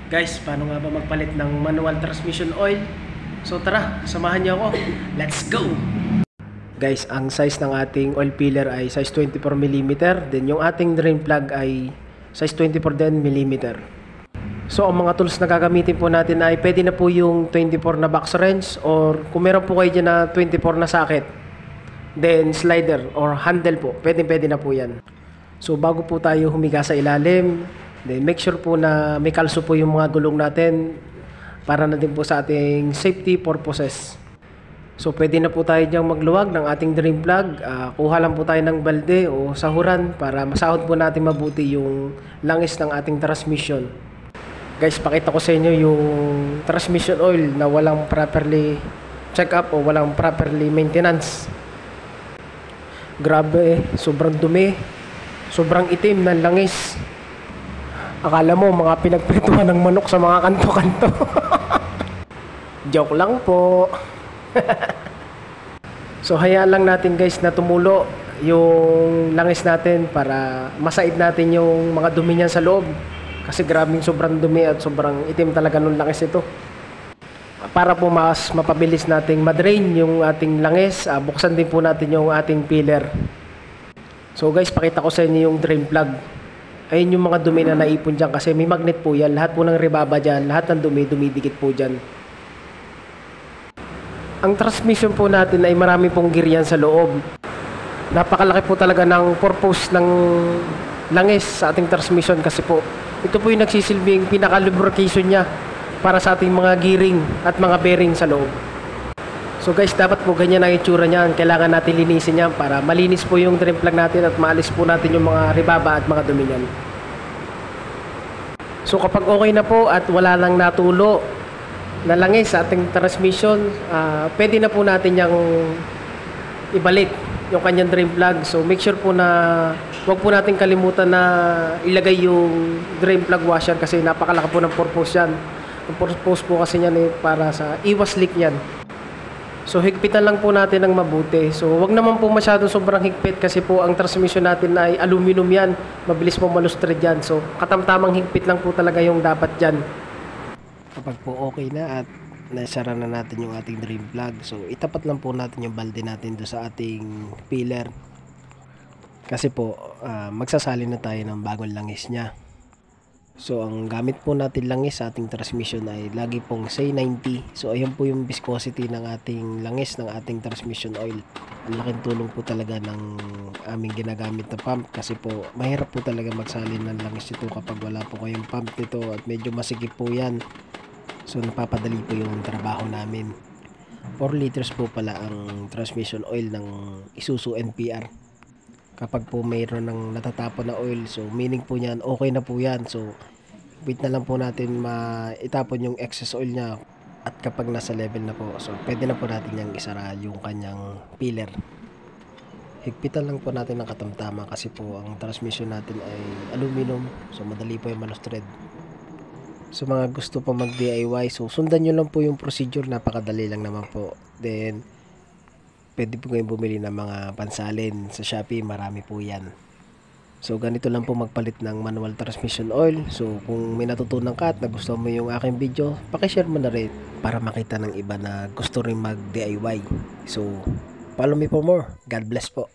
Guys, paano nga ba magpalit ng manual transmission oil? So tara, samahan niyo ako. Let's go! Guys, ang size ng ating oil filler ay size 24mm. Then yung ating drain plug ay size 24mm. So ang mga tools na gagamitin po natin ay pwede na po yung 24 na box wrench, or kung meron po kayo dyan na 24 na socket, then slider or handle po, pwede na po yan. So bago po tayo humiga sa ilalim, then make sure po na may kalso po yung mga gulong natin para na din po sa ating safety purposes. So pwede na po tayo diyang magluwag ng ating drain plug. Kuha lang po tayo ng balde o sahuran para masahod po natin mabuti yung langis ng ating transmission. Guys, pakita ko sa inyo yung transmission oil na walang properly check up o walang properly maintenance. Grabe, sobrang dumi, sobrang itim ng langis. Akala mo mga pinagprituhan ng manok sa mga kanto-kanto. Joke lang po. So hayaan lang natin guys na tumulo yung langis natin para masaid natin yung mga dumi niyan sa loob. Kasi grabing sobrang dumi at sobrang itim talaga nung langis ito. Para po mas mapabilis nating madrain yung ating langis, buksan din po natin yung ating filler. So guys, pakita ko sa inyo yung drain plug. Ayun yung mga dumi na naipon dyan kasi may magnet po yan. Lahat po ng rebaba dyan, lahat ng dumi, dumidikit po dyan. Ang transmission po natin ay marami pong gear yan sa loob. Napakalaki po talaga ng purpose ng langis sa ating transmission kasi po ito po yung nagsisilbing pinaka-lubrication niya para sa ating mga gearing at mga bearing sa loob. So guys, dapat po ganyan ang itsura niyan. Kailangan natin linisin yan para malinis po yung drain plug natin at maalis po natin yung mga rebaba at mga dumi niyan. So kapag okay na po at wala nang natulo na langis sa ating transmission, pwede na po natin yung ibalik yung kanyang drain plug. So make sure po na huwag po natin kalimutan na ilagay yung drain plug washer kasi napakalaki po ng purpose yan. Ang purpose po kasi yan para sa iwas leak yan. So higpitan lang po natin ng mabuti. So wag naman po masyadong sobrang higpit kasi po ang transmission natin ay aluminum yan. Mabilis po malustred yan. So katamtamang higpit lang po talaga yung dapat dyan. Kapag po okay na at nasara na natin yung ating drain plug, so itapat lang po natin yung balde natin doon sa ating filler. Kasi po magsasalin na tayo ng bagong langis niya. So ang gamit po natin langis sa ating transmission ay lagi pong say 90. So ayan po yung viscosity ng ating langis ng ating transmission oil. Ang laking tulong po talaga ng aming ginagamit na pump kasi po mahirap po talaga magsalin ng langis ito kapag wala po kayong pump nito at medyo masikip po yan. So napapadali po yung trabaho namin. 4 liters po pala ang transmission oil ng Isuzu NPR. Kapag po mayroon ng natatapon na oil, so meaning po niyan okay na po yan. So wait na lang po natin maitapon yung excess oil niya. At kapag nasa level na po, so pwede na po natin yung isara yung kanyang filler. Higpitan lang po natin ng katamtama kasi po ang transmission natin ay aluminum, so madali po yung malustred. So mga gusto pa mag DIY, so sundan nyo lang po yung procedure, napakadali lang naman po. Then pwede po kayong bumili ng mga pansalin sa Shopee, marami po yan. So ganito lang po magpalit ng manual transmission oil. So kung may natutunan ka at nagustuhan mo yung aking video, pakishare mo na rin para makita ng iba na gusto rin mag DIY. So follow me for more. God bless po.